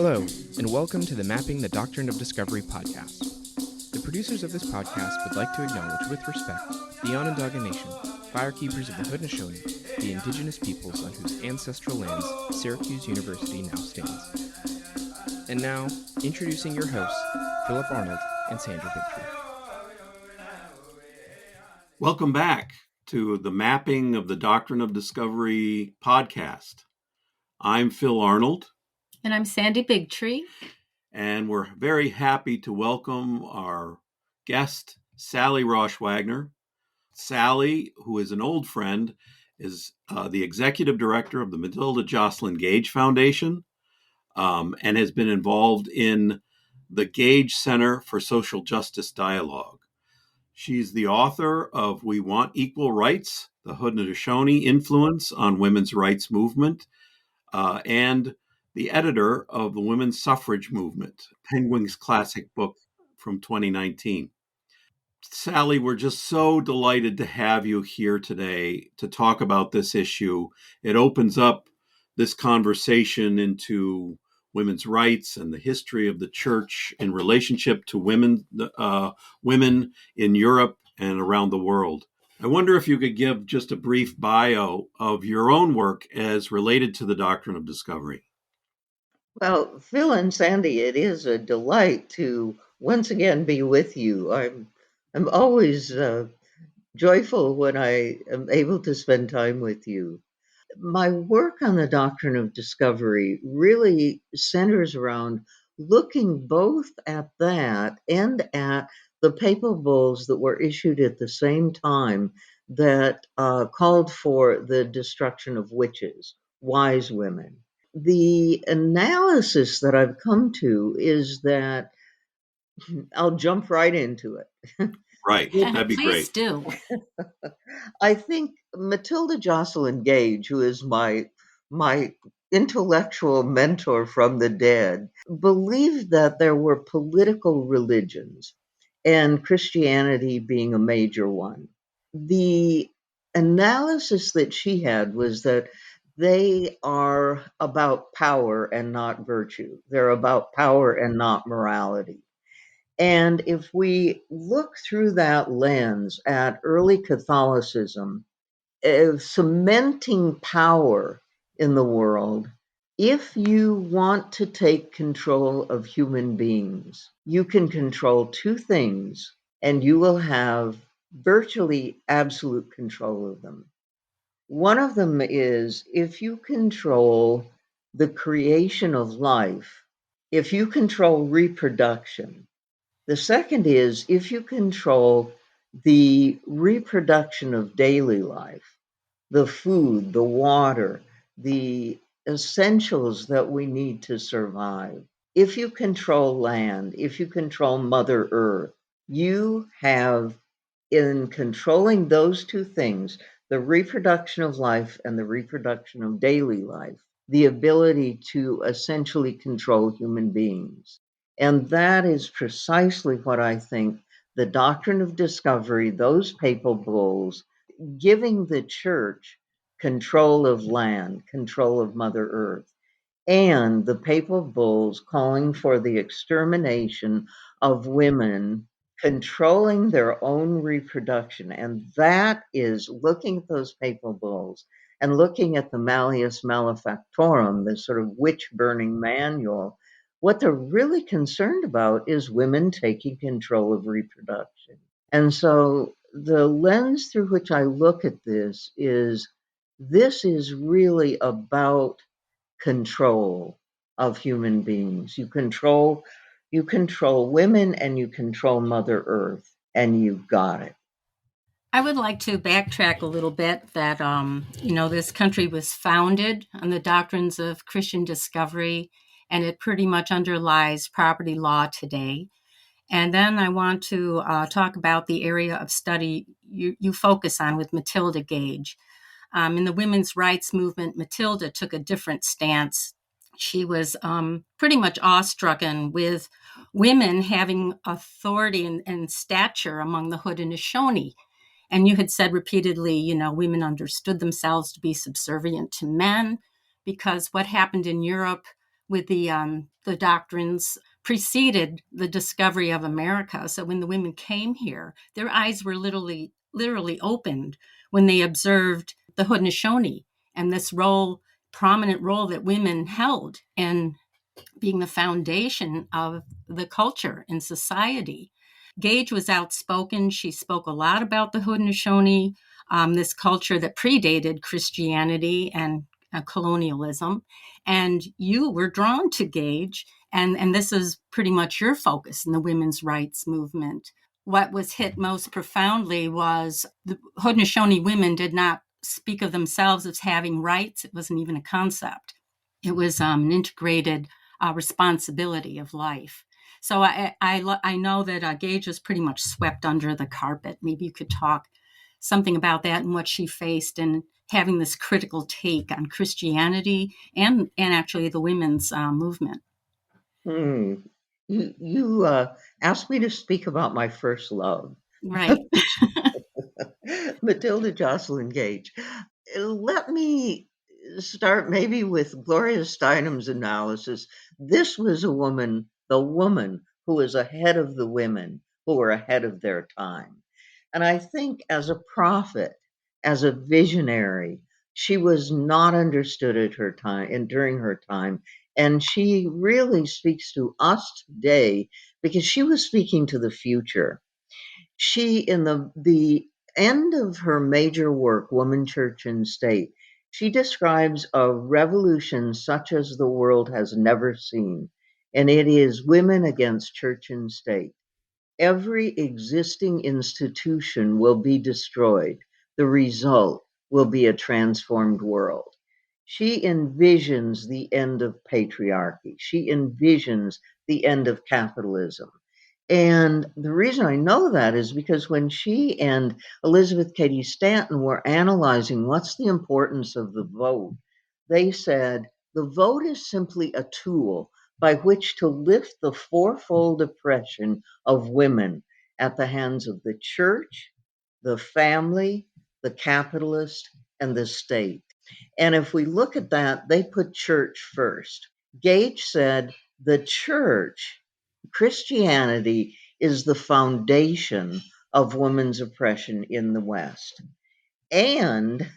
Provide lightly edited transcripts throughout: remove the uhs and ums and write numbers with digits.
Hello, and welcome to the Mapping the Doctrine of Discovery podcast. The producers of this podcast would like to acknowledge with respect the Onondaga Nation, firekeepers of the Haudenosaunee, the indigenous peoples on whose ancestral lands Syracuse University now stands. And now, introducing your hosts, Philip Arnold and Sandra Bigtree. Welcome back to the Mapping of the Doctrine of Discovery podcast. I'm Phil Arnold. And I'm Sandy Bigtree. And we're very happy to welcome our guest, Sally Rosh-Wagner. Sally, who is an old friend, is the executive director of the Matilda Jocelyn Gage Foundation and has been involved in the Gage Center for Social Justice Dialogue. She's the author of We Want Equal Rights, the Haudenosaunee Influence on Women's Rights Movement, and the editor of the Women's Suffrage Movement, Penguin's classic book from 2019. Sally, we're just so delighted to have you here today to talk about this issue. It opens up this conversation into women's rights and the history of the church in relationship to women in Europe and around the world. I wonder if you could give just a brief bio of your own work as related to the doctrine of discovery. Well, Phil and Sandy, it is a delight to once again be with you. I'm always joyful when I am able to spend time with you. My work on the doctrine of discovery really centers around looking both at that and at the papal bulls that were issued at the same time that called for the destruction of witches, wise women. The analysis that I've come to is that I'll jump right into it. Right, that'd be Please great. do. I think Matilda Jocelyn Gage, who is my intellectual mentor from the dead, believed that there were political religions, and Christianity being a major one. The analysis that she had was that they are about power and not virtue. They're about power and not morality. And if we look through that lens at early Catholicism, cementing power in the world, if you want to take control of human beings, you can control two things and you will have virtually absolute control of them. One of them is if you control the creation of life, if you control reproduction. The second is if you control the reproduction of daily life, the food, the water, the essentials that we need to survive. If you control land, if you control Mother Earth, you have, in controlling those two things, the reproduction of life and the reproduction of daily life, the ability to essentially control human beings. And that is precisely what I think the doctrine of discovery, those papal bulls, giving the church control of land, control of Mother Earth, and the papal bulls calling for the extermination of women, controlling their own reproduction. And that is looking at those papal bulls and looking at the Malleus Malefactorum, the sort of witch burning manual. What they're really concerned about is women taking control of reproduction. And so the lens through which I look at this is really about control of human beings. You control women and you control Mother Earth, and you've got it. I would like to backtrack a little bit that, this country was founded on the doctrines of Christian discovery, and it pretty much underlies property law today. And then I want to talk about the area of study you focus on with Matilda Gage. In the women's rights movement, Matilda took a different stance. She was pretty much awestruck with women having authority and stature among the Haudenosaunee. And you had said repeatedly, women understood themselves to be subservient to men because what happened in Europe with the doctrines preceded the discovery of America. So when the women came here, their eyes were literally opened when they observed the Haudenosaunee and this prominent role that women held in being the foundation of the culture and society. Gage was outspoken. She spoke a lot about the Haudenosaunee, this culture that predated Christianity and colonialism. And you were drawn to Gage, and this is pretty much your focus in the women's rights movement. What was hit most profoundly was the Haudenosaunee women did not speak of themselves as having rights. It wasn't even a concept. It was an integrated responsibility of life. So I know that Gage was pretty much swept under the carpet. Maybe you could talk something about that and what she faced and having this critical take on Christianity and actually the women's movement. You asked me to speak about my first love, Right. Matilda Jocelyn Gage. Let me start maybe with Gloria Steinem's analysis. This was the woman who was ahead of the women who were ahead of their time. And I think as a prophet, as a visionary, she was not understood at her time and during her time. And she really speaks to us today because she was speaking to the future. She, in the end of her major work, Woman, Church, and State, she describes a revolution such as the world has never seen, and it is women against church and state. Every existing institution will be destroyed. The result will be a transformed world. She envisions the end of patriarchy. She envisions the end of capitalism. And the reason I know that is because when she and Elizabeth Cady Stanton were analyzing what's the importance of the vote, they said the vote is simply a tool by which to lift the fourfold oppression of women at the hands of the church, the family, the capitalist, and the state. And if we look at that, they put church first. Gage said the church, Christianity, is the foundation of women's oppression in the West. And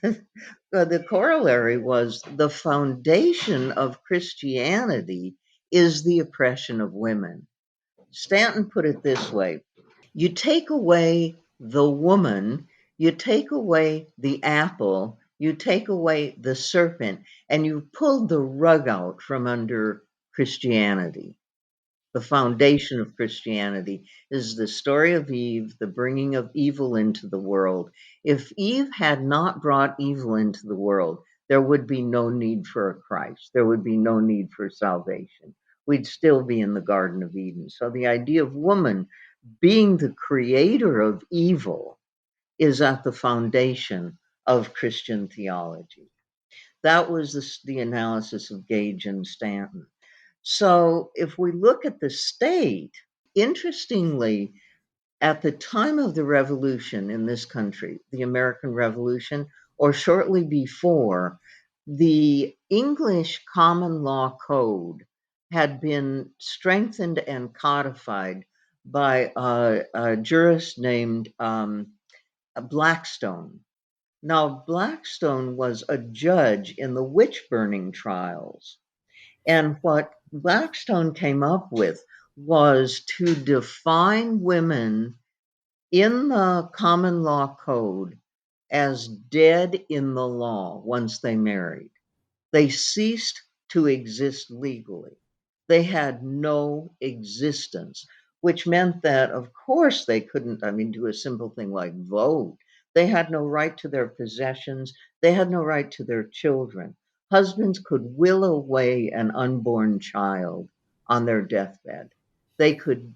the corollary was the foundation of Christianity is the oppression of women. Stanton put it this way: you take away the woman, you take away the apple, you take away the serpent, and you've pulled the rug out from under Christianity. The foundation of Christianity is the story of Eve, the bringing of evil into the world. If Eve had not brought evil into the world, there would be no need for a Christ. There would be no need for salvation. We'd still be in the Garden of Eden. So the idea of woman being the creator of evil is at the foundation of Christian theology. That was the analysis of Gage and Stanton. So if we look at the state, interestingly, at the time of the revolution in this country, the American Revolution, or shortly before, the English common law code had been strengthened and codified by a jurist named Blackstone. Now, Blackstone was a judge in the witch burning trials. And what Blackstone came up with was to define women in the common law code as dead in the law once they married. They ceased to exist legally. They had no existence, which meant that, of course, they couldn't, do a simple thing like vote. They had no right to their possessions. They had no right to their children. Husbands could will away an unborn child on their deathbed. They could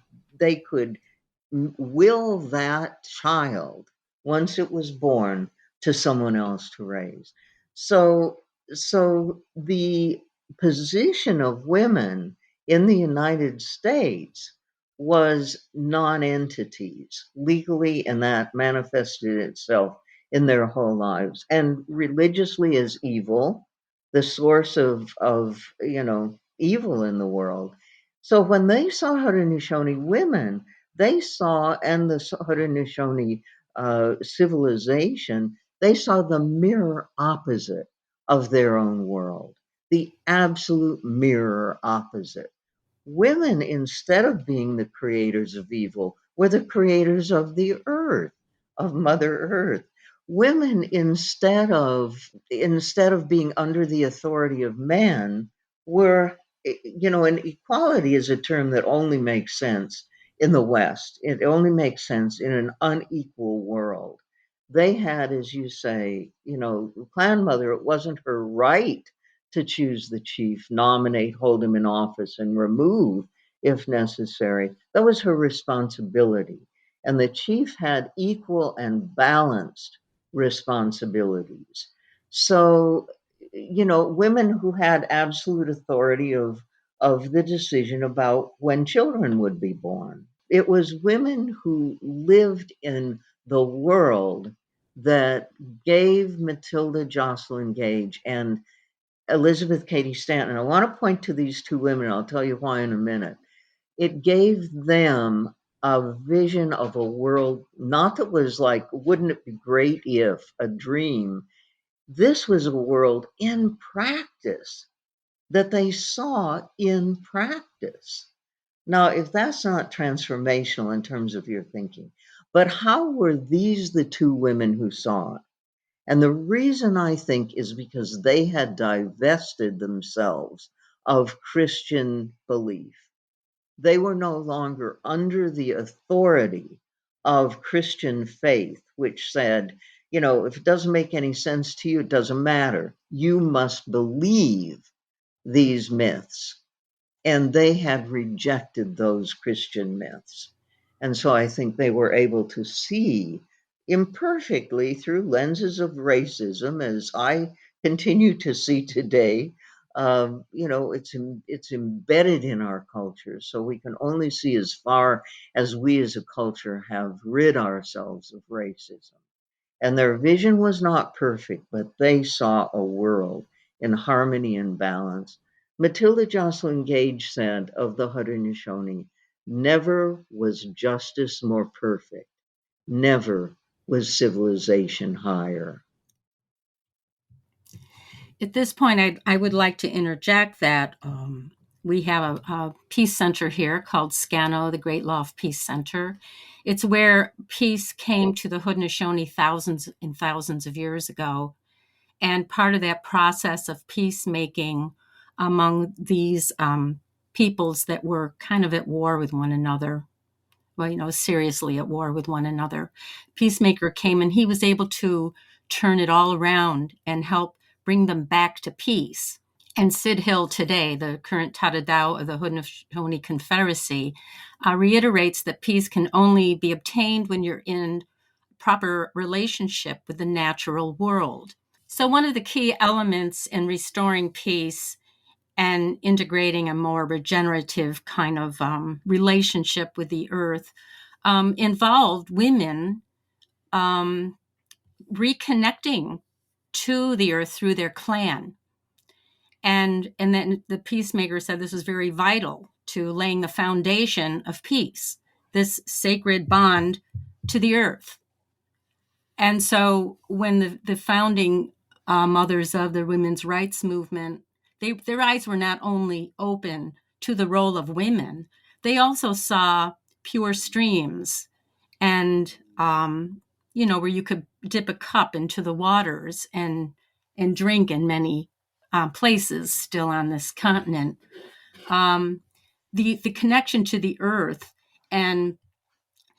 will that child, once it was born, to someone else to raise. So, so the position of women in the United States was non-entities legally, and that manifested itself in their whole lives, and religiously as evil, the source of evil in the world. So when they saw Haudenosaunee women, they saw, and the Haudenosaunee civilization, they saw the mirror opposite of their own world, the absolute mirror opposite. Women, instead of being the creators of evil, were the creators of the earth, of Mother Earth. Women, instead of being under the authority of men, were, and equality is a term that only makes sense in the West. It only makes sense in an unequal world. They had, as you say, clan mother, it wasn't her right to choose the chief, nominate, hold him in office, and remove if necessary. That was her responsibility. And the chief had equal and balanced responsibilities. So, women who had absolute authority of the decision about when children would be born. It was women who lived in the world that gave Matilda Jocelyn Gage and Elizabeth Cady Stanton. I want to point to these two women. I'll tell you why in a minute. It gave them a vision of a world, not that was like, wouldn't it be great if, a dream. This was a world in practice that they saw in practice. Now, if that's not transformational in terms of your thinking, but how were these the two women who saw it? And the reason I think is because they had divested themselves of Christian belief. They were no longer under the authority of Christian faith, which said, if it doesn't make any sense to you, it doesn't matter. You must believe these myths. And they had rejected those Christian myths. And so I think they were able to see imperfectly through lenses of racism, as I continue to see today. It's embedded in our culture, so we can only see as far as we as a culture have rid ourselves of racism. And their vision was not perfect, but they saw a world in harmony and balance. Matilda Jocelyn Gage said of the Haudenosaunee, never was justice more perfect, never was civilization higher. At this point, I would like to interject that we have a peace center here called SCANO, the Great Loft Peace Center. It's where peace came to the Haudenosaunee thousands and thousands of years ago. And part of that process of peacemaking among these peoples that were kind of at war with one another, seriously at war with one another, Peacemaker came and he was able to turn it all around and help bring them back to peace. And Sid Hill today, the current Tadadao of the Haudenosaunee Confederacy, reiterates that peace can only be obtained when you're in proper relationship with the natural world. So one of the key elements in restoring peace and integrating a more regenerative kind of relationship with the earth involved women reconnecting to the earth through their clan. And then the peacemaker said this was very vital to laying the foundation of peace, this sacred bond to the earth. And so when the founding mothers of the women's rights movement, their eyes were not only open to the role of women, they also saw pure streams and, where you could dip a cup into the waters and drink in many places still on this continent. The connection to the earth and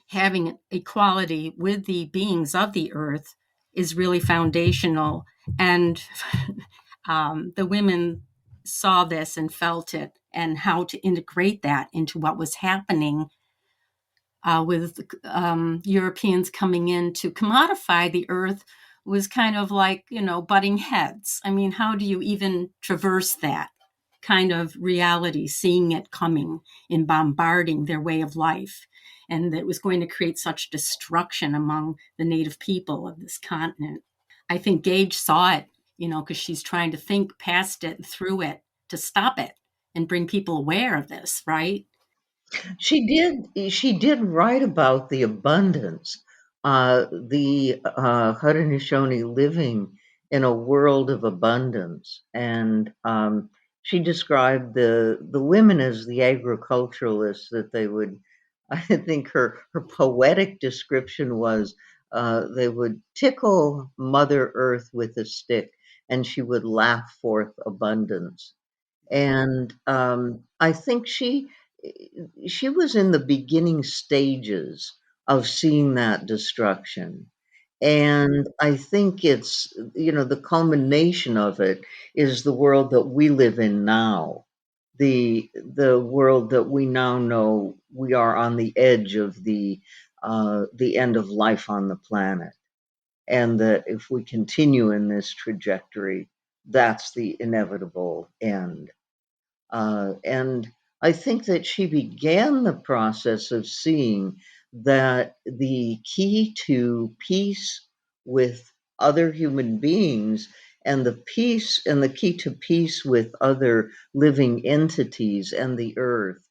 having equality with the beings of the earth is really foundational. And the women saw this and felt it, and how to integrate that into what was happening with Europeans coming in to commodify the earth was kind of like, butting heads. I mean, how do you even traverse that kind of reality, seeing it coming and bombarding their way of life? And that was going to create such destruction among the native people of this continent. I think Gage saw it, because she's trying to think past it and through it to stop it and bring people aware of this, right? She did write about the abundance, the Haudenosaunee living in a world of abundance, and she described the women as the agriculturalists that they would. I think her poetic description was they would tickle Mother Earth with a stick, and she would laugh forth abundance. And I think she was in the beginning stages of seeing that destruction. And I think it's, the culmination of it is the world that we live in now. The world that we now know we are on the edge of the end of life on the planet. And that if we continue in this trajectory, that's the inevitable end. And I think that she began the process of seeing that the key to peace with other human beings and the key to peace with other living entities and the earth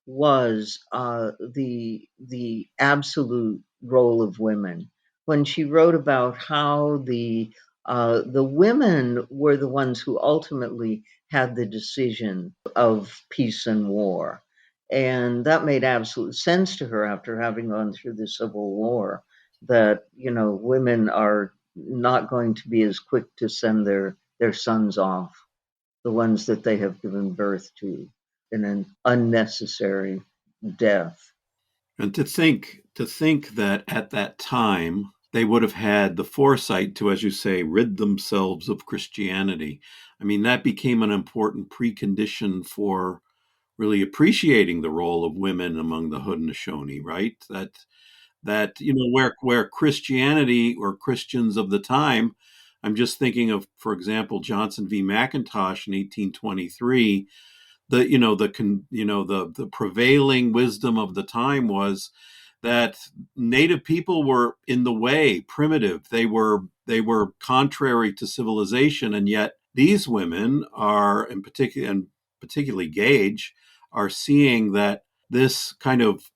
was the absolute role of women. When she wrote about how the women were the ones who ultimately had the decision of peace and war. And that made absolute sense to her after having gone through the Civil War that, women are not going to be as quick to send their sons off, the ones that they have given birth to, in an unnecessary death. And to think that at that time they would have had the foresight to, as you say, rid themselves of Christianity. I mean, that became an important precondition for really appreciating the role of women among the Haudenosaunee, right? That where Christianity or Christians of the time, I'm just thinking of, for example, Johnson v. McIntosh in 1823. The prevailing wisdom of the time was that native people were in the way, primitive. They were contrary to civilization, and yet these women are, particularly Gage, are seeing that this kind of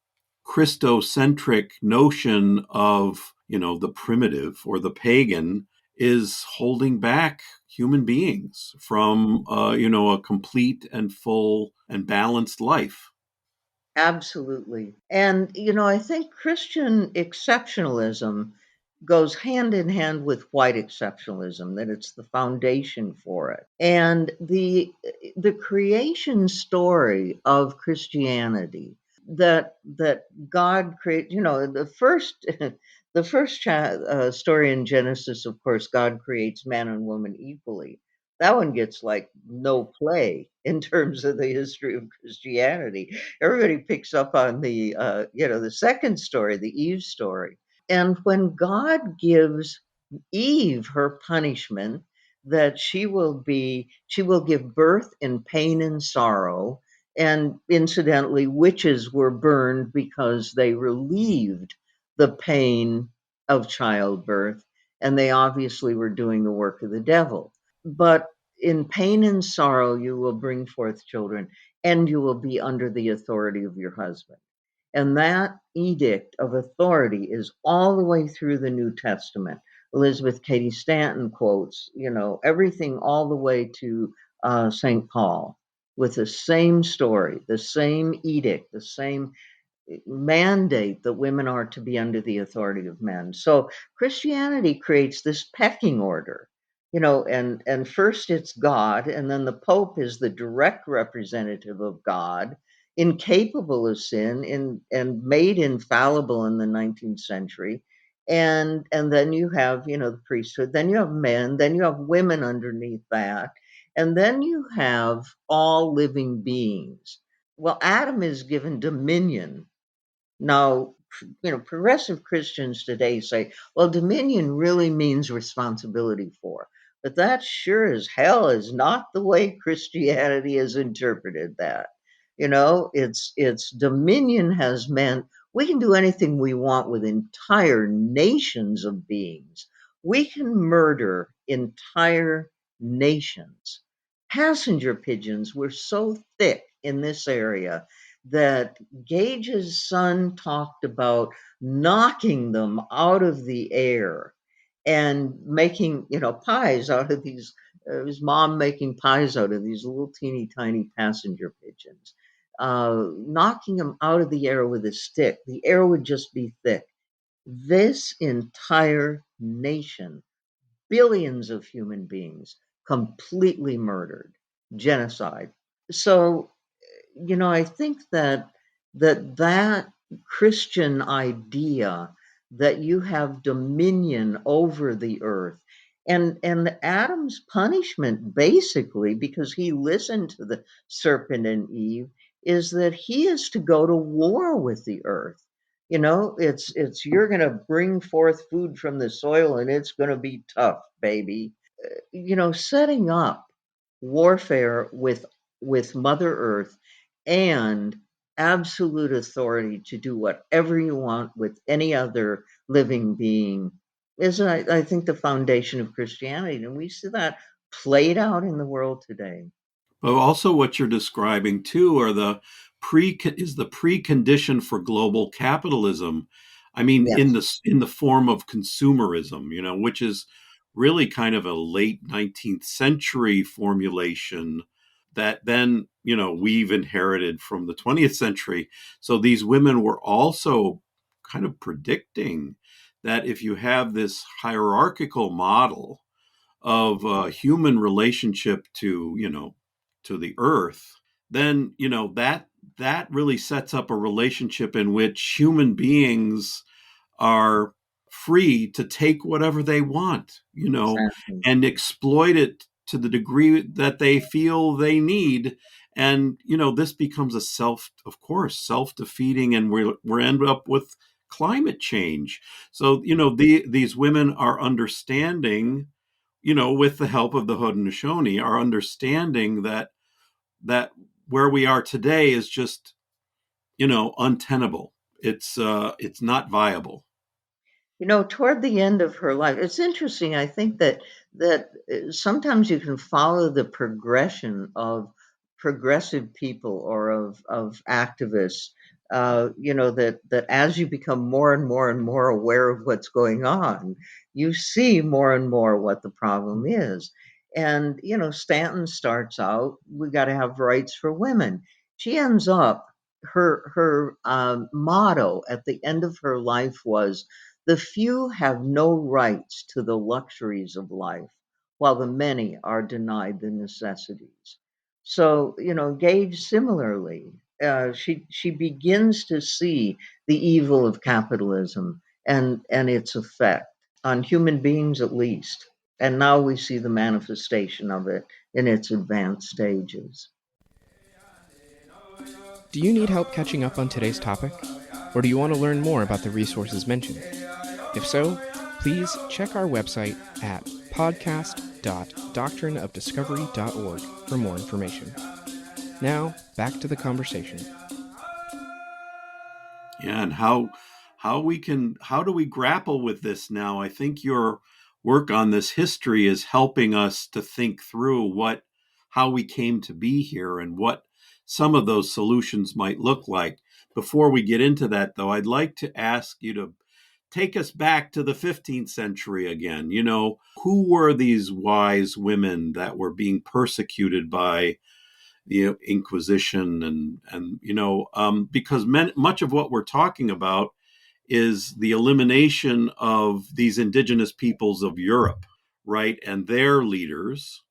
Christocentric notion of the primitive or the pagan is holding back human beings from a complete and full and balanced life. Absolutely. And, I think Christian exceptionalism goes hand in hand with white exceptionalism, that it's the foundation for it. And the creation story of Christianity that God created, the first the first story in Genesis, of course, God creates man and woman equally. That one gets like no play in terms of the history of Christianity. Everybody picks up on the second story, the Eve story. And when God gives Eve her punishment, that she will give birth in pain and sorrow. And incidentally, witches were burned because they relieved the pain of childbirth, and they obviously were doing the work of the devil. But in pain and sorrow, you will bring forth children, and you will be under the authority of your husband. And that edict of authority is all the way through the New Testament. Elizabeth Cady Stanton quotes, everything all the way to St. Paul with the same story, the same edict, the same mandate that women are to be under the authority of men. So Christianity creates this pecking order, and first it's God, and then the Pope is the direct representative of God, incapable of sin, and made infallible in the 19th century. And then you have, the priesthood, then you have men, then you have women underneath that, and then you have all living beings. Well, Adam is given dominion. Now, progressive Christians today say, well, dominion really means responsibility for. But that sure as hell is not the way Christianity has interpreted that. It's dominion has meant we can do anything we want with entire nations of beings. We can murder entire nations. passenger pigeons were so thick in this area that Gage's son talked about knocking them out of the air and making, pies out of these. His mom making pies out of these little teeny tiny passenger pigeons, knocking them out of the air with a stick. The air would just be thick. This entire nation, billions of human beings, completely murdered, genocide. So, I think that Christian idea that you have dominion over the earth, and Adam's punishment, basically, because he listened to the serpent and Eve, is that he is to go to war with the earth. It's you're going to bring forth food from the soil, and it's going to be tough, baby. Setting up warfare with Mother Earth and absolute authority to do whatever you want with any other living being is, I think, the foundation of Christianity, and we see that played out in the world today. But also what you're describing too are the precondition for global capitalism. I mean, Yes, in the form of consumerism, which is really kind of a late 19th century formulation that then, we've inherited from the 20th century. So these women were also kind of predicting that if you have this hierarchical model of human relationship to the earth, then that really sets up a relationship in which human beings are free to take whatever they want, exactly. and exploit it to the degree that they feel they need. And this becomes of course, self-defeating, and we're end up with climate change. So these women are understanding, with the help of the Haudenosaunee, are understanding that where we are today is just, untenable. It's not viable. Toward the end of her life, it's interesting. I think that sometimes you can follow the progression of progressive people or of activists. That as you become more and more and more aware of what's going on, you see more and more what the problem is. And Stanton starts out, we got to have rights for women. She ends up, her motto at the end of her life was, the few have no rights to the luxuries of life, while the many are denied the necessities. So, Gage similarly, she begins to see the evil of capitalism and its effect on human beings, at least. And now we see the manifestation of it in its advanced stages. Do you need help catching up on today's topic? Or do you want to learn more about the resources mentioned? If so, please check our website at podcast.doctrineofdiscovery.org for more information. Now, back to the conversation. Yeah, and how do we grapple with this now? I think your work on this history is helping us to think through how we came to be here and what some of those solutions might look like. Before we get into that, though, I'd like to ask you to take us back to the 15th century again. Who were these wise women that were being persecuted by the Inquisition, and because much of what we're talking about is the elimination of these indigenous peoples of Europe, right, and their leaders.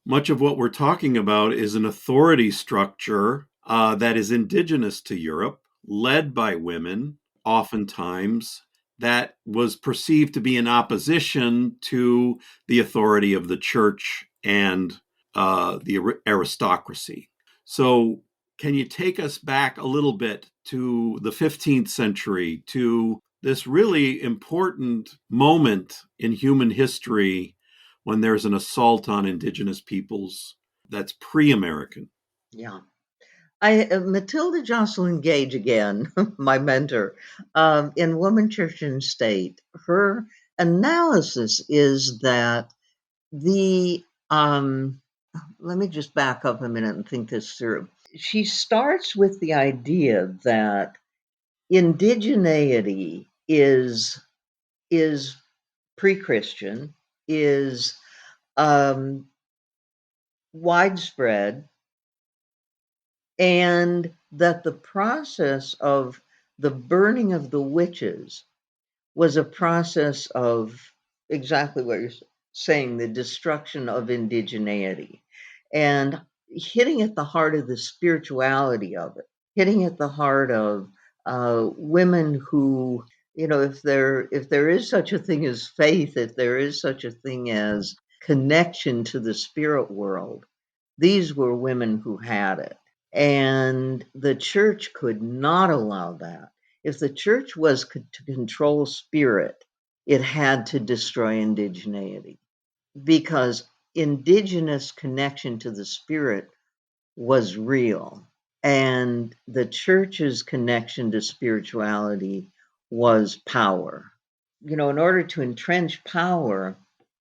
Much of what we're talking about is an authority structure that is indigenous to Europe, led by women, oftentimes, that was perceived to be in opposition to the authority of the church and the aristocracy. So, can you take us back a little bit to the 15th century, to this really important moment in human history when there's an assault on indigenous peoples that's pre-American? Yeah. Matilda Jocelyn Gage again, my mentor, in Woman, Church, and State. Her analysis is that the let me just back up a minute and think this through. She starts with the idea that indigeneity is pre-Christian, is um, widespread, and that the process of the burning of the witches was a process of exactly what you're saying, the destruction of indigeneity, and hitting at the heart of the spirituality of it, hitting at the heart of women who, if there is such a thing as faith, if there is such a thing as connection to the spirit world, these were women who had it. And the church could not allow that. If the church was to control spirit, it had to destroy indigeneity, because indigenous connection to the spirit was real. And the church's connection to spirituality was power. In order to entrench power,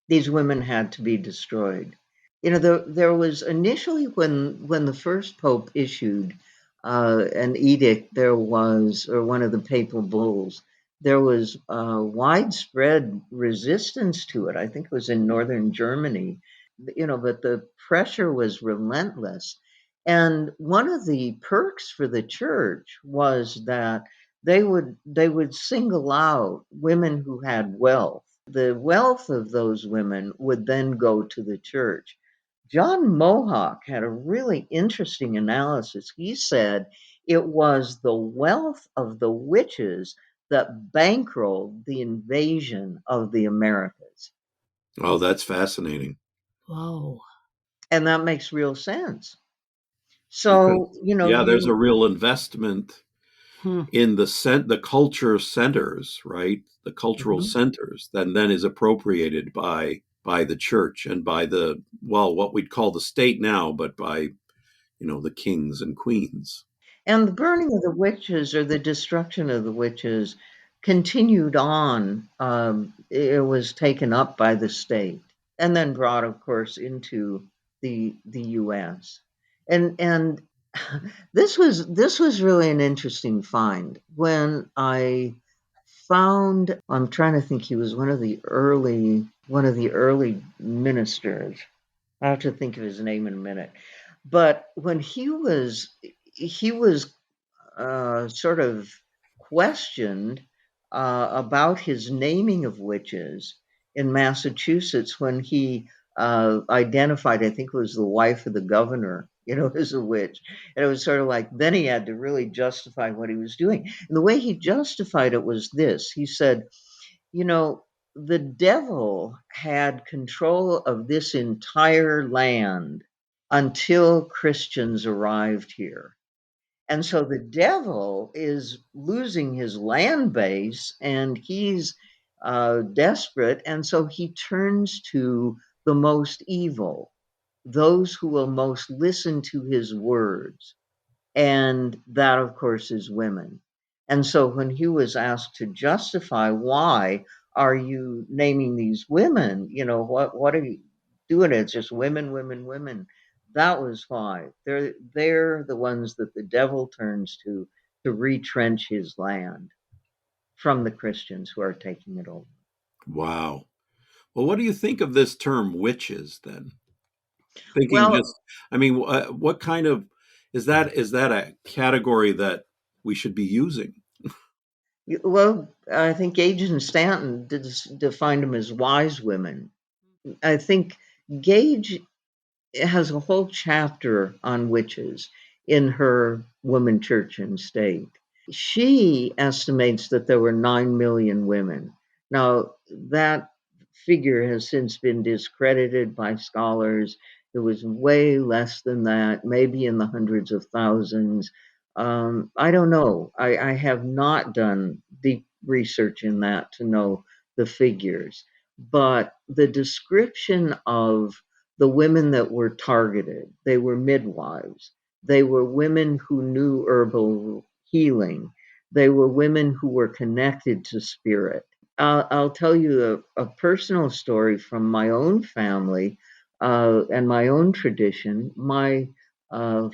these women had to be destroyed. There was initially, when the first pope issued an edict, there was, or one of the papal bulls, there was widespread resistance to it. I think it was in northern Germany, but the pressure was relentless. And one of the perks for the church was that they would single out women who had wealth. The wealth of those women would then go to the church. John Mohawk had a really interesting analysis. He said it was the wealth of the witches that bankrolled the invasion of the Americas. Oh, that's fascinating. Whoa. And that makes real sense. Because So, yeah, there's a real investment Hmm. in the culture centers, right? The cultural Mhm. centers that then is appropriated by the church and by what we'd call the state now, but by the kings and queens. And the burning of the witches, or the destruction of the witches, continued on. It was taken up by the state and then brought, of course, into the U.S. And this was really an interesting find when I found. I'm trying to think. He was one of the early ministers. I have to think of his name in a minute. But when he was sort of questioned about his naming of witches in Massachusetts, when he identified, I think it was the wife of the governor, as a witch. And it was sort of like, then he had to really justify what he was doing. And the way he justified it was this. He said, you know, the devil had control of this entire land until Christians arrived here. And so the devil is losing his land base, and he's desperate. And so he turns to the most evil, those who will most listen to his words. And that, of course, is women. And so when he was asked to justify, why are you naming these women? What are you doing? It's just women, women, women. That was why. They're the ones that the devil turns to retrench his land from the Christians who are taking it over. Wow. Well, what do you think of this term witches then? Thinking Well, just, I mean, what kind of is that a category that we should be using? I think Gage and Stanton defined them as wise women. I think Gage has a whole chapter on witches in her Woman, Church, and State. She estimates that there were 9 million women. Now, that figure has since been discredited by scholars. It was way less than that, maybe in the hundreds of thousands. I don't know. I have not done deep research in that to know the figures. But the description of the women that were targeted, they were midwives. They were women who knew herbal healing. They were women who were connected to spirit. I'll tell you a personal story from my own family. and my own tradition. My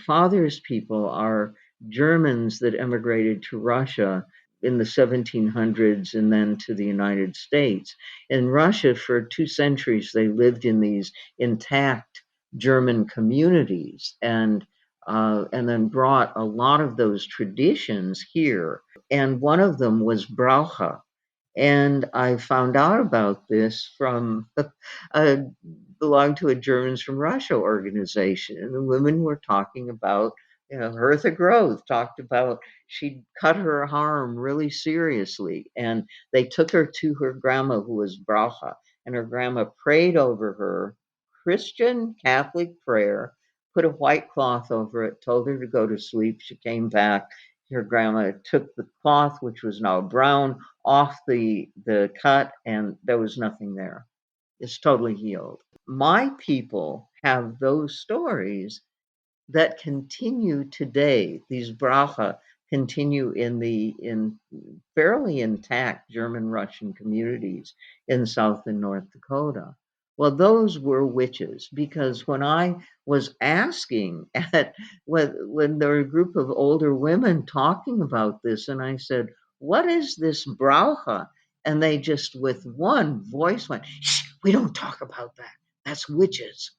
father's people are Germans that emigrated to Russia in the 1700s and then to the United States. In Russia, for 2 centuries, they lived in these intact German communities and then brought a lot of those traditions here. And one of them was Brauche, and I found out about this from belonged to a Germans from Russia organization. And the women were talking about, Hertha Grove talked about she'd cut her arm really seriously. And they took her to her grandma, who was Bracha, and her grandma prayed over her, Christian Catholic prayer, put a white cloth over it, told her to go to sleep. She came back. Her grandma took the cloth, which was now brown, off the cut, and there was nothing there. It's totally healed. My people have those stories that continue today. These bracha continue in fairly intact German Russian communities in South and North Dakota. Well, those were witches, because when I was asking at when there were a group of older women talking about this, and I said, "What is this bracha?" And they just with one voice went, "Shh, we don't talk about that. That's witches."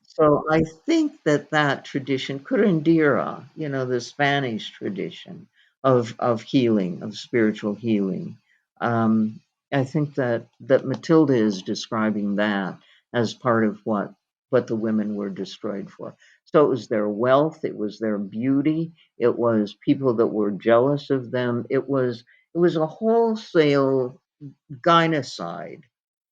So I think that that tradition, curandera, the Spanish tradition of healing, of spiritual healing. Um, I think that Matilda is describing that as part of what the women were destroyed for. So it was their wealth, it was their beauty, it was people that were jealous of them. It was a wholesale gynocide,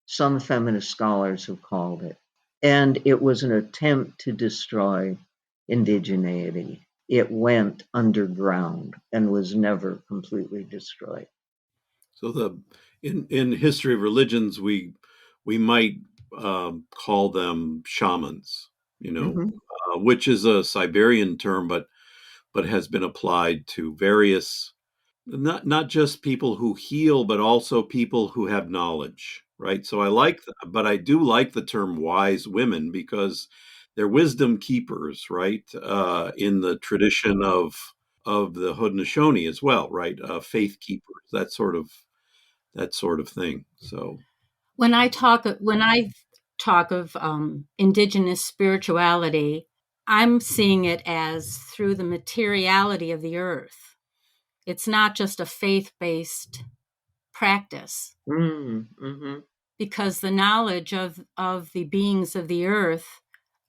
some feminist scholars have called it. And it was an attempt to destroy indigeneity. It went underground and was never completely destroyed. So in history of religions, we might call them shamans, Hmm. which is a Siberian term, but has been applied to various, not just people who heal, but also people who have knowledge, right? So but I do like the term wise women, because they're wisdom keepers, right? In the tradition of the Haudenosaunee as well, right? Faith keepers, that sort of thing. So, When I talk of indigenous spirituality, I'm seeing it as through the materiality of the earth. It's not just a faith-based practice, Mm-hmm. because the knowledge of the beings of the earth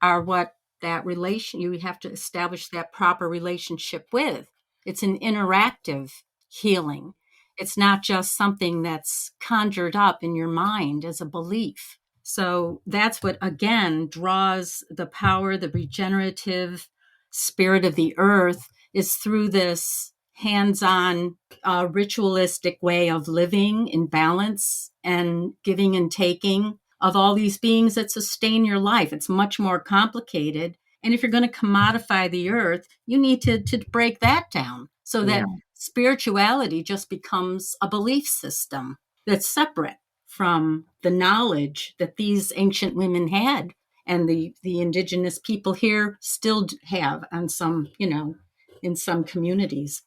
are what that relation you have to establish that proper relationship with. It's an interactive healing. It's not just something that's conjured up in your mind as a belief. So that's what again draws the power, the regenerative spirit of the earth, is through this hands-on ritualistic way of living in balance and giving and taking of all these beings that sustain your life. It's much more complicated. And if you're going to commodify the earth, you need to break that down so Yeah, that spirituality just becomes a belief system that's separate from the knowledge that these ancient women had and the indigenous people here still have on some, in some communities.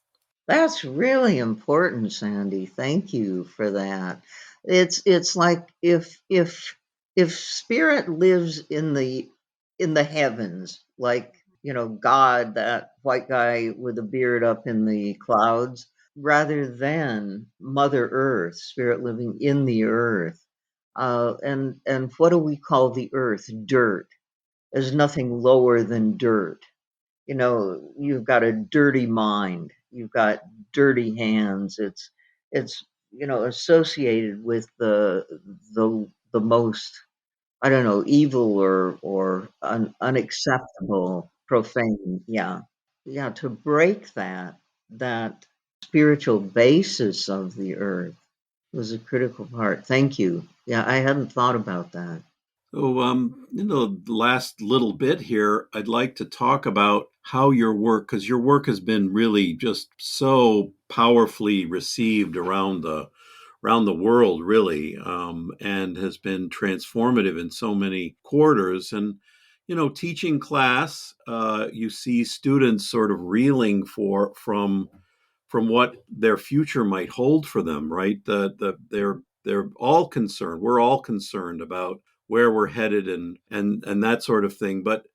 that's really important, Sandy. Thank you for that. It's like if spirit lives in the heavens, like God, that white guy with a beard up in the clouds, rather than Mother Earth, spirit living in the earth. And what do we call the earth? Dirt. There's nothing lower than dirt. You've got a dirty mind, you've got dirty hands. It's associated with the most, I don't know, evil or unacceptable, profane. Yeah, yeah. To break that spiritual basis of the earth was a critical part. Thank you. Yeah, I hadn't thought about that. in the last little bit here, I'd like to talk about how because your work has been really just so powerfully received around the around the world, really, and has been transformative in so many quarters. And teaching class, you see students sort of reeling from what their future might hold for them, right? They're all concerned. We're all concerned about where we're headed and that sort of thing. But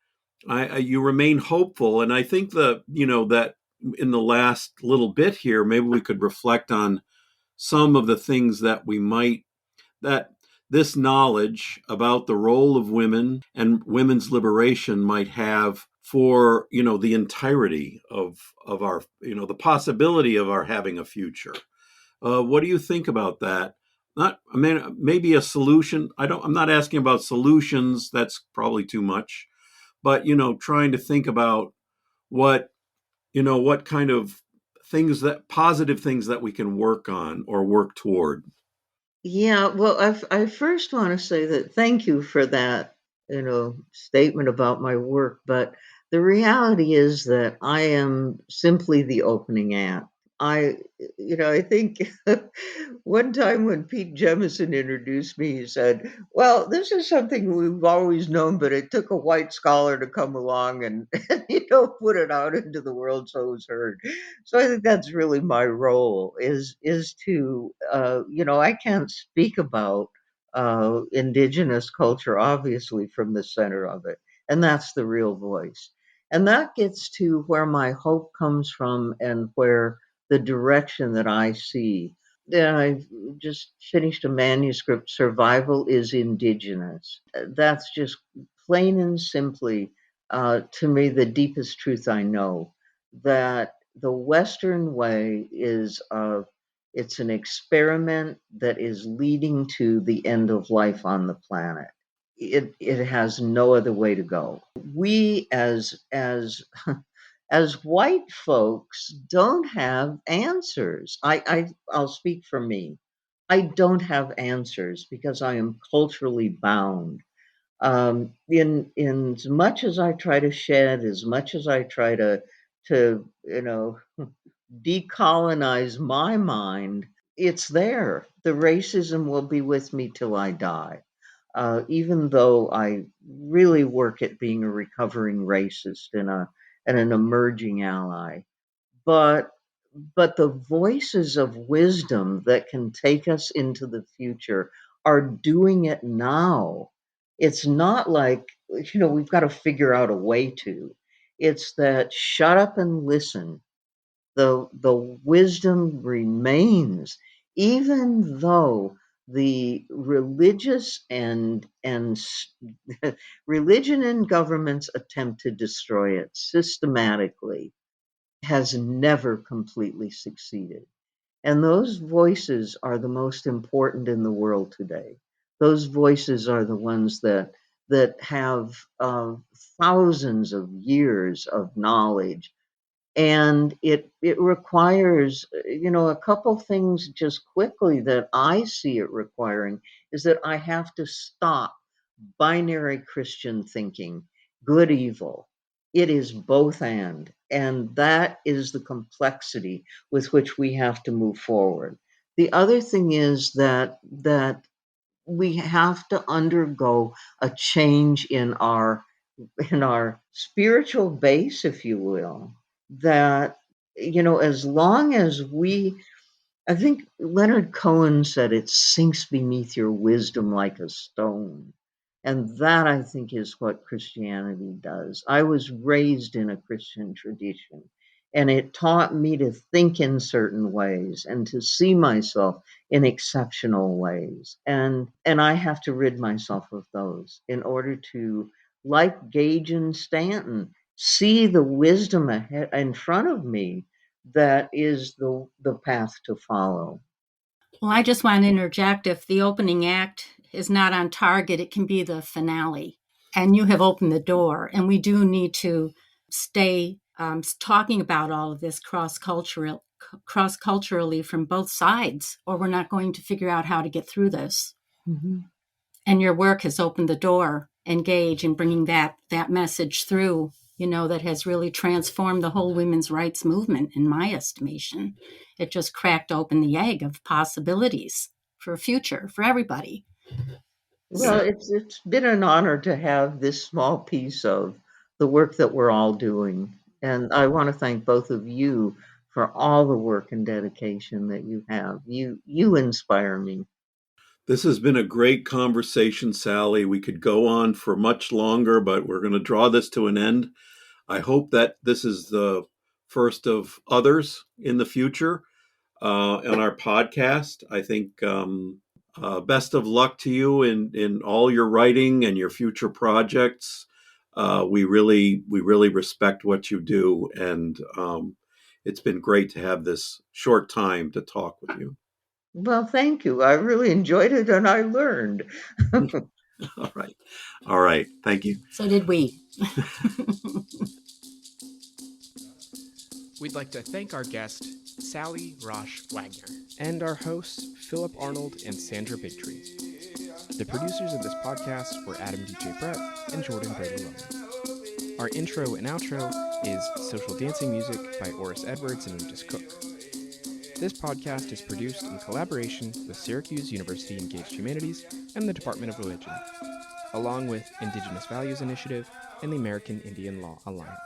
you remain hopeful, and I think that in the last little bit here, maybe we could reflect on some of the things that this knowledge about the role of women and women's liberation might have for the entirety of our the possibility of our having a future. What do you think about that? I mean, maybe a solution. I'm not asking about solutions. That's probably too much. But trying to think about what what kind of positive things that we can work on or work toward. Yeah, well, I first want to say that thank you for that, statement about my work. But the reality is that I am simply the opening act. I, I think one time when Pete Jemison introduced me, he said, "Well, this is something we've always known, but it took a white scholar to come along and, put it out into the world so it was heard." So I think that's really my role is to I can't speak about indigenous culture obviously from the center of it, and that's the real voice. And that gets to where my hope comes from and where the direction that I see. Then I've just finished a manuscript, Survival is Indigenous. That's just plain and simply, to me, the deepest truth I know, that the Western way is it's an experiment that is leading to the end of life on the planet. It has no other way to go. We as white folks don't have answers. I'll speak for me. I don't have answers because I am culturally bound. In as much as I try to shed, as much as I try to decolonize my mind, it's there. The racism will be with me till I die. Even though I really work at being a recovering racist and an emerging ally, but the voices of wisdom that can take us into the future are doing it now. It's not like we've got to figure out a way to. It's that shut up and listen. The wisdom remains, even though the religious religion and governments attempt to destroy it systematically has never completely succeeded. And those voices are the most important in the world today. Those voices are the ones that have thousands of years of knowledge, and it requires a couple things just quickly that I see it requiring is that I have to stop binary Christian thinking, good evil. It is both and that is the complexity with which we have to move forward. The other thing is that we have to undergo a change in our spiritual base, if you will, that, as long as I think Leonard Cohen said it sinks beneath your wisdom like a stone. And that I think is what Christianity does. I was raised in a Christian tradition, and it taught me to think in certain ways and to see myself in exceptional ways. And I have to rid myself of those in order to, like Gage and Stanton, see the wisdom ahead in front of me that is the path to follow. Well, I just want to interject, if the opening act is not on target, it can be the finale. And you have opened the door. And we do need to stay talking about all of this cross-culturally from both sides, or we're not going to figure out how to get through this. Mm-hmm. And your work has opened the door, engage in bringing that message through. that has really transformed the whole women's rights movement, in my estimation. It just cracked open the egg of possibilities for a future for everybody. Well, it's been an honor to have this small piece of the work that we're all doing. And I want to thank both of you for all the work and dedication that you have. You inspire me. This has been a great conversation, Sally. We could go on for much longer, but we're going to draw this to an end. I hope that this is the first of others in the future on our podcast. I think best of luck to you in all your writing and your future projects. We really respect what you do, and it's been great to have this short time to talk with you. Well, thank you. I really enjoyed it and I learned. All right. Thank you. So did we. We'd like to thank our guest, Sally Rosh Wagner, and our hosts, Philip Arnold and Sandra Bigtree. The producers of this podcast were Adam DJ Brett and Jordan Brady Loman. Our intro and outro is Social Dancing Music by Oris Edwards and Regis Cook. This podcast is produced in collaboration with Syracuse University Engaged Humanities and the Department of Religion, along with Indigenous Values Initiative and the American Indian Law Alliance.